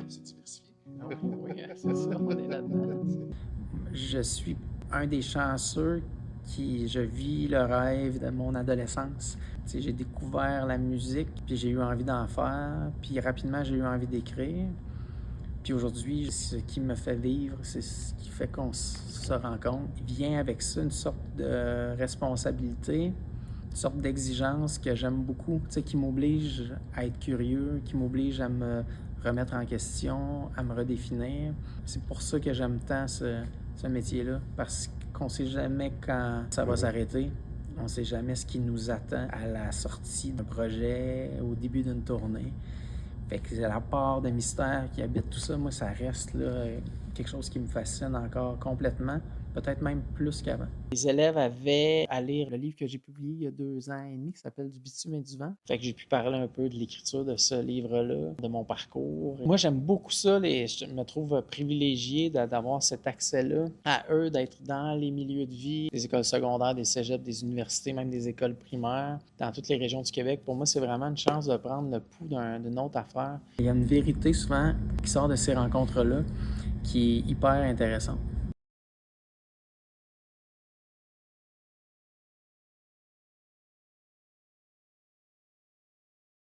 se diversifier. Oui, c'est ça, on est là-dedans. Je suis un des chanceux je vis le rêve de mon adolescence. Tu sais, j'ai découvert la musique, puis j'ai eu envie d'en faire, puis rapidement j'ai eu envie d'écrire. Puis aujourd'hui, ce qui me fait vivre, c'est ce qui fait qu'on se rencontre. Il vient avec ça une sorte de responsabilité, une sorte d'exigence que j'aime beaucoup, tu sais, qui m'oblige à être curieux, qui m'oblige à me remettre en question, à me redéfinir. C'est pour ça que j'aime tant ce métier-là, parce qu'on ne sait jamais quand ça va s'arrêter. On ne sait jamais ce qui nous attend à la sortie d'un projet, au début d'une tournée. Fait que la part de mystère qui habite tout ça, moi, ça reste là, quelque chose qui me fascine encore complètement, peut-être même plus qu'avant. Les élèves avaient à lire le livre que j'ai publié il y a 2 ans et demi qui s'appelle Du bitume et du vent. Fait que j'ai pu parler un peu de l'écriture de ce livre-là, de mon parcours. Moi, j'aime beaucoup ça. Je me trouve privilégié d'avoir cet accès-là à eux, d'être dans les milieux de vie, des écoles secondaires, des cégeps, des universités, même des écoles primaires, dans toutes les régions du Québec. Pour moi, c'est vraiment une chance de prendre le pouls d'une autre affaire. Il y a une vérité souvent qui sort de ces rencontres-là qui est hyper intéressante.